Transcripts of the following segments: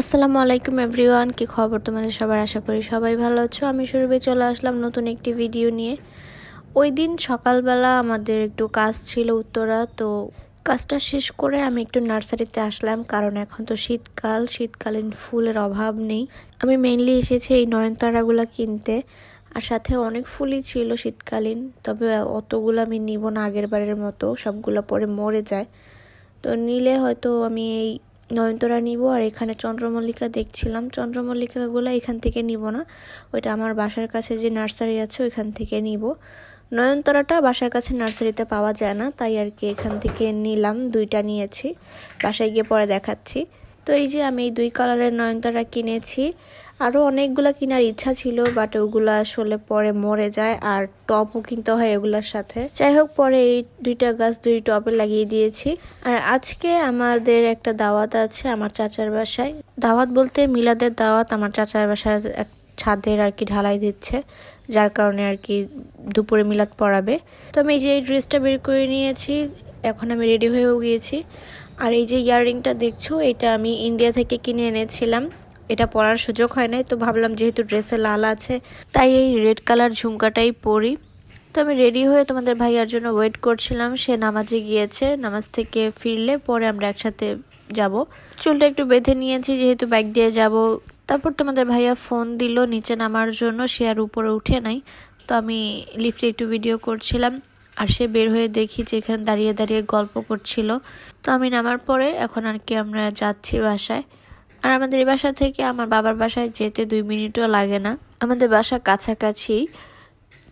আসসালামু আলাইকুম এভরিওয়ান, কি খবর তোমাদের সবার? আশা করি সবাই ভালো আছো। আমি সুরভি চলে আসলাম নতুন একটি ভিডিও নিয়ে। ওই দিন সকালবেলা আমাদের একটু কাজ ছিল উত্তরা, তো কাজটা শেষ করে আমি একটু নার্সারিতে আসলাম, কারণ এখন তো শীতকালীন ফুলের অভাব নেই। আমি মেইনলি এসেছি এই নয়নতারাগুলো কিনতে, আর সাথে অনেক ফুলই ছিল শীতকালীন, তবে অতগুলো আমি নিব না আগের বারের মতো, সবগুলো পরে মরে যায়। তো নিলে হয়তো আমি এই নয়নতারা নিব। আর এখানে চন্দ্রমল্লিকা দেখছিলাম, চন্দ্রমল্লিকাগুলো এখান থেকে নিব না, ওইটা আমার বাসার কাছে যে নার্সারি আছে ওইখান থেকে নিব। নয়নতারাটা বাসার কাছে নার্সারিতে পাওয়া যায় না, তাই আর কি এখান থেকে নিলাম, দুইটা নিয়েছি, বাসায় গিয়ে পরে দেখাচ্ছি। তো এই যে আমি এই 2 কালারের নয়নতারা কিনেছি। আরও অনেকগুলো কেনার ইচ্ছা ছিল, বাট ওগুলো আসলে পরে মরে যায়, আর টপও কিনতে হয় এগুলোর সাথে। যাই হোক, পরে এই 2টা গাছ 2 টপে লাগিয়ে দিয়েছি। আর আজকে আমাদের একটা দাওয়াত আছে আমার চাচার বাসায়। দাওয়াত বলতে মিলাদের দাওয়াত, আমার চাচার বাসার ছাদের আর কি ঢালাই দিচ্ছে, যার কারণে আর কি দুপুরে মিলাদ পড়াবে। তো আমি এই যে এই ড্রেসটা বের করে নিয়েছি, এখন আমি রেডি হয়েও গিয়েছি। আর এই যে ইয়াররিংটা দেখছো, এটা আমি ইন্ডিয়া থেকে কিনে এনেছিলাম। এটা পরার সুযোগ হয় নাই, তো ভাবলাম যেহেতু ড্রেসে লাল আছে তাই এই রেড কালার ঝুমকাটাই পরি। তো আমি রেডি হয়ে তোমাদের ভাইয়ার জন্য ওয়েট করছিলাম, সে নামাজে গিয়েছে, নামাজ থেকে ফিরলে পরে আমরা একসাথে যাব। চুলটা একটু বেঁধে নিয়েছি যেহেতু বাইক দিয়ে যাব। তারপর তোমাদের ভাইয়া ফোন দিল নিচে নামার জন্য, সে আর উপরে উঠে নাই। তো আমি লিফটে একটু ভিডিও করছিলাম, আর সে বের হয়ে দেখি যে এখানে দাঁড়িয়ে দাঁড়িয়ে গল্প করছিল। তো আমি নামার পরে এখন আর কি আমরা যাচ্ছি বাসায়। আর আমাদের এই বাসা থেকে আমার বাবার বাসায় যেতে 2 মিনিটও লাগে না, আমাদের বাসা কাছাকাছি।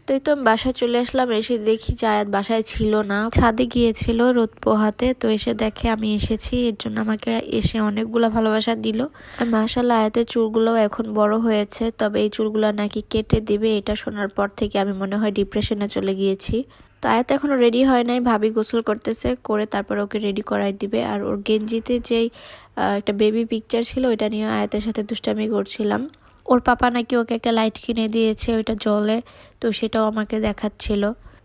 তো এই তো আমি বাসায় চলে আসলাম, এসে দেখি যে আয়াত বাসায় ছিল না, ছাদে গিয়েছিল রোদ পোহাতে। তো এসে দেখে আমি এসেছি, এর জন্য আমাকে এসে অনেকগুলো ভালোবাসা দিল। আর মাশাআল্লাহ আয়াতের চুলগুলোও এখন বড় হয়েছে, তবে এই চুলগুলো নাকি কেটে দিবে, এটা শোনার পর থেকে আমি মনে হয় ডিপ্রেশনে চলে গিয়েছি। তো আয়াত এখনো রেডি হয় নাই, ভাবি গোসল করতেছে, করে তারপর ওকে রেডি করাই দিবে। আর ওর গেঞ্জিতে যেই একটা বেবি পিকচার ছিল ওইটা নিয়ে আয়াতের সাথে দুষ্টামি করছিলাম। ওর পাপা নাকি ওকে একটা লাইট কিনে দিয়েছে, ওইটা জ্বলে, তো সেটাও আমাকে দেখাচ্ছিল।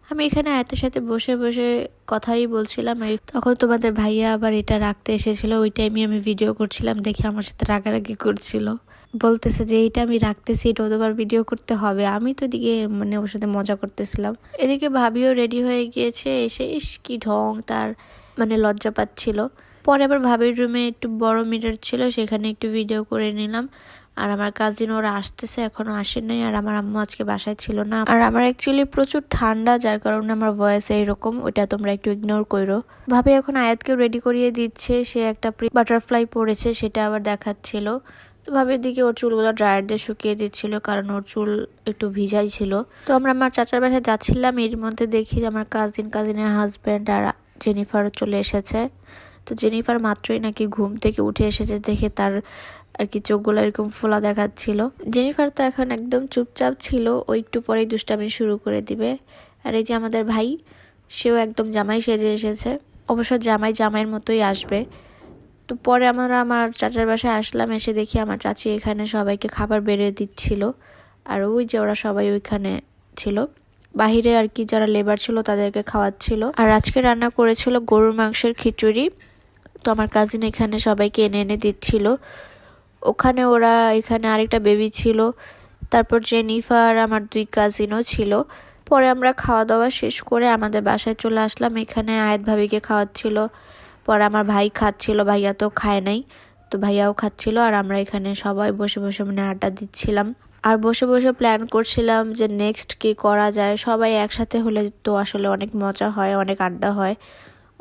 আমি এখানে আয়াতের সাথে বসে বসে কথাই বলছিলাম, তখন তোমাদের ভাইয়া আবার এটা রাখতে এসেছিল, ওই টাইমে আমি ভিডিও করছিলাম, দেখে আমার সাথে রাগারাগি করছিল, বলতেছে যে এইটা আমি রাখতেছি, এটা তোমার ভিডিও করতে হবে। আমি তো এদিকে মানে ওর সাথে মজা করতেছিলাম। এদিকে ভাবিও রেডি হয়ে গিয়েছে, এসে ইস কি ঢং তার, মানে লজ্জা পাচ্ছিল। পরে আবার ভাবির রুমে একটু বড় মিরর ছিল, সেখানে একটু ভিডিও করে নিলাম। আর আমার কাজিন ওরা আসতেছে, এখনো আসেন নাই, আর আমার আম্মু আজকে বাসায় ছিল না। আর আমার অ্যাকচুয়ালি প্রচুর ঠান্ডা, যার কারণে আমার ভয়েস এইরকম, ওইটা তোমরা একটু ইগনোর করো। ভাবি এখন আয়াতকেও রেডি করিয়ে দিচ্ছে, সে একটা বাটারফ্লাই পরেছে, সেটা আবার দেখাচ্ছিল। তো ভাবির দিকে ওর চুলগুলো ড্রায়ার দিয়ে শুকিয়ে দিচ্ছিল, কারণ ওর চুল একটু ভিজাই ছিল। তো আমরা আমার চাচার বাসায় যাচ্ছিলাম, এর মধ্যে দেখি আমার কাজিনের হাজব্যান্ড আর জেনিফার চলে এসেছে। তো জেনিফার মাত্রই নাকি ঘুম থেকে উঠে এসেছে, দেখে তার আর কি চোখগুলো এরকম ফোলা দেখাচ্ছিল। জেনিফার তো এখন একদম চুপচাপ ছিল, ও একটু পরেই দুষ্টামি শুরু করে দিবে। আর এই যে আমাদের ভাই, সেও একদম জামাই সেজে এসেছে, অবশ্য জামাইয়ের মতোই আসবে। তো পরে আমরা আমার চাচার বাসায় আসলাম, এসে দেখি আমার চাচি এখানে সবাইকে খাবার বেড়ে দিচ্ছিল। আর ওই যে ওরা সবাই ওইখানে ছিল, বাহিরে আর কি যারা লেবার ছিল তাদেরকে খাওয়াচ্ছিল। আর আজকে রান্না করেছিল গরুর মাংসের খিচুড়ি। তো আমার কাজিন এখানে সবাইকে এনে এনে দিচ্ছিল। ওখানে ওরা এখানে আরেকটা বেবি ছিল, তারপর জেনিফার আমার 2 কাজিনও ছিল। পরে আমরা খাওয়া দাওয়া শেষ করে আমাদের বাসায় চলে আসলাম, এখানে আয়াত ভাবিকে খাওয়াচ্ছিল। পরে আমার ভাই খাচ্ছিল, ভাইয়া তো খায় নাই, তো ভাইয়াও খাচ্ছিল। আর আমরা এখানে সবাই বসে বসে মানে আড্ডা দিচ্ছিলাম, আর বসে বসে প্ল্যান করছিলাম যে নেক্সট কি করা যায়। সবাই একসাথে হলে তো আসলে অনেক মজা হয়, অনেক আড্ডা হয়,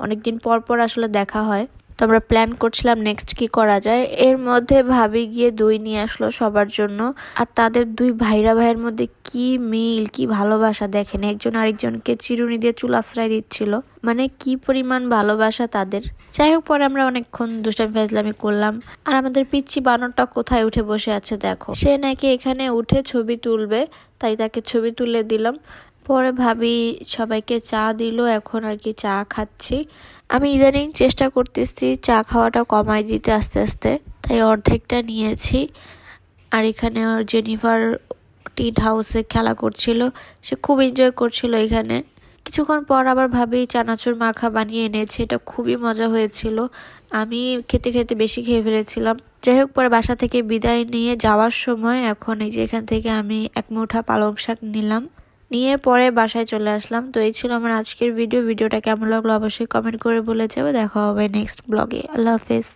অনেকদিন পর পর আসলে দেখা হয়। তো আমরা প্ল্যান করছিলাম নেক্সট কি করা যায়। এর মধ্যে ভাবি গিয়ে দই নিয়ে আসলো সবার জন্য। আর তাদের 2 ভাইয়ের মধ্যে কি মিল, কি ভালোবাসা দেখেন, একজন আরেকজনকে চিরুনি দিয়ে চুল আশ্রয় দিচ্ছিল, মানে কি পরিমাণ ভালোবাসা তাদের। যাই হোক, পরে আমরা অনেকক্ষণ দুষ্টামি ফাজলামি করলাম। আর আমাদের পিচ্চি বানরটা কোথায় উঠে বসে আছে দেখো, সে নাকি এখানে উঠে ছবি তুলবে, তাই তাকে ছবি তুলে দিলাম। পরে ভাবি সবাইকে চা দিল, এখন আর কি চা খাচ্ছি। আমি ইদানিং চেষ্টা করতেছি চা খাওয়াটা কমাই দিতে আস্তে আস্তে, তাই অর্ধেকটা নিয়েছি। আর এখানে জেনিফার টিন হাউসে খেলা করছিল, সে খুব এনজয় করছিল এখানে। কিছুক্ষণ পর আবার ভাবি চানাচুর মাখা বানিয়ে এনেছে, এটা খুবই মজা হয়েছিল। আমি খেতে খেতে বেশি খেয়ে ফেলেছিলাম। যাই হোক, পরে বাসা থেকে বিদায় নিয়ে যাওয়ার সময় এখন এই যে এখান থেকে আমি এক মুঠা পালং শাক নিলাম, নিয়ে পরে বাসায় চলে আসলাম। তো এই ছিল আমার আজকের ভিডিওটা কেমন লাগলো অবশ্যই কমেন্ট করে বলে যাবে। দেখা হবে নেক্সট ব্লগে। আল্লাহ হাফেজ।